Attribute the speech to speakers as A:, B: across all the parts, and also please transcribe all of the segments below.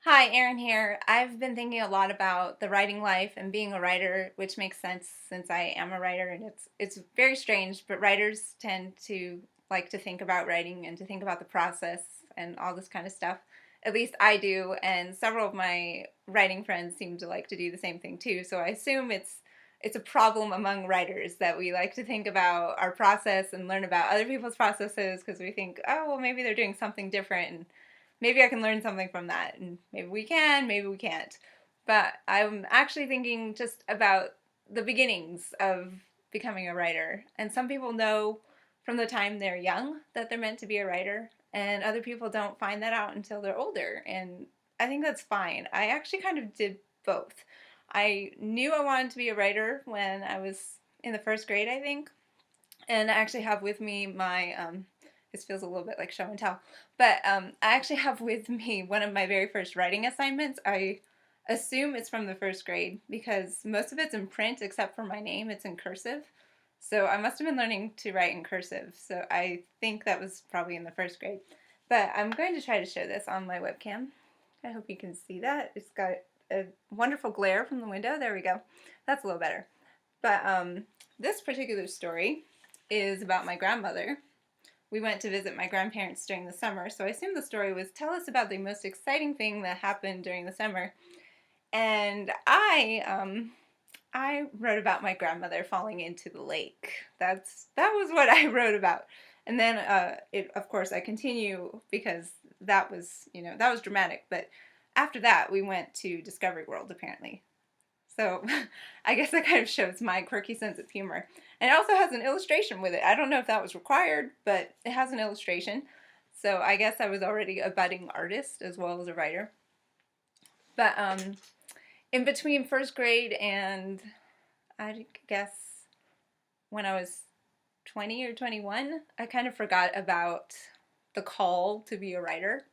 A: Hi, Erin here. I've been thinking a lot about the writing life and being a writer, which makes sense since I am a writer and it's very strange, but writers tend to like to think about writing and to think about the process and all this kind of stuff. At least I do, and several of my writing friends seem to like to do the same thing too. So I assume it's a problem among writers that we like to think about our process and learn about other people's processes because we think, oh, well, maybe they're doing something different and maybe I can learn something from that. And maybe we can, maybe we can't. But I'm actually thinking just about the beginnings of becoming a writer. And some people know from the time they're young that they're meant to be a writer, and other people don't find that out until they're older. And I think that's fine. I actually kind of did both. I knew I wanted to be a writer when I was in the first grade, I think. And I actually have with me my this feels a little bit like show and tell, but I actually have with me one of my very first writing assignments. I assume it's from the first grade because most of it's in print except for my name. It's in cursive. So I must have been learning to write in cursive. So I think that was probably in the first grade. But I'm going to try to show this on my webcam. I hope you can see that. It's got a wonderful glare from the window. There we go. That's a little better. But this particular story is about my grandmother. We went to visit my grandparents during the summer, so I assume the story was tell us about the most exciting thing that happened during the summer. And I wrote about my grandmother falling into the lake. That was what I wrote about. And then of course I continue because that was, that was dramatic, but after that we went to Discovery World apparently. So I guess that kind of shows my quirky sense of humor. And it also has an illustration with it. I don't know if that was required, but it has an illustration. So I guess I was already a budding artist as well as a writer. But in between first grade and I guess when I was 20 or 21, I kind of forgot about the call to be a writer.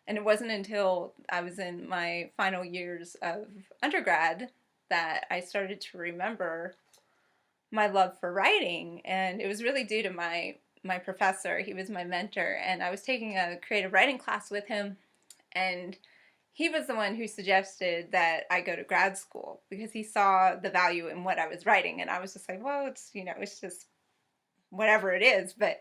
A: And it wasn't until I was in my final years of undergrad that I started to remember my love for writing, and it was really due to my professor. He was my mentor, and I was taking a creative writing class with him, and he was the one who suggested that I go to grad school because he saw the value in what I was writing, and I was just like, well, it's just whatever it is, but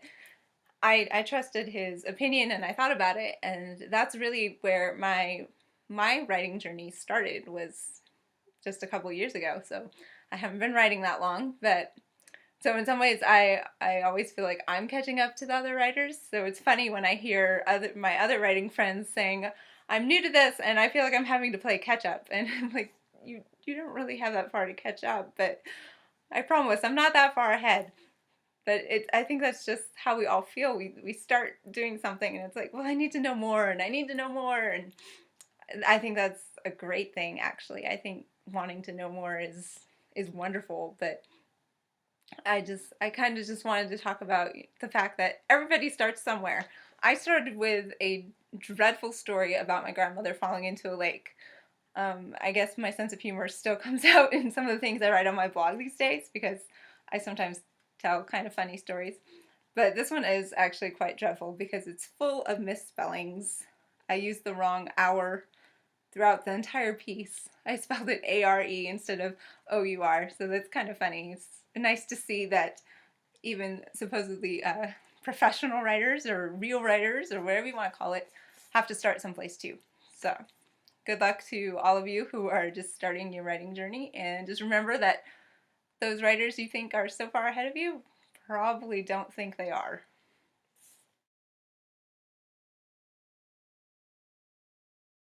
A: I trusted his opinion and I thought about it, and that's really where my writing journey started, was just a couple years ago. So I haven't been writing that long, but so in some ways I always feel like I'm catching up to the other writers. So it's funny when I hear my other writing friends saying I'm new to this and I feel like I'm having to play catch up, and I'm like, you don't really have that far to catch up, but I promise I'm not that far ahead. But I think that's just how we all feel. We start doing something and it's like, well, I need to know more and I need to know more, and I think that's a great thing actually. I think wanting to know more is wonderful, but I kind of just wanted to talk about the fact that everybody starts somewhere. I started with a dreadful story about my grandmother falling into a lake. I guess my sense of humor still comes out in some of the things I write on my blog these days because I sometimes tell kind of funny stories. But this one is actually quite dreadful because it's full of misspellings. I used the wrong hour throughout the entire piece. I spelled it A-R-E instead of O-U-R, so that's kind of funny. It's nice to see that even supposedly professional writers or real writers or whatever you want to call it have to start someplace too. So good luck to all of you who are just starting your writing journey, and just remember that those writers you think are so far ahead of you probably don't think they are.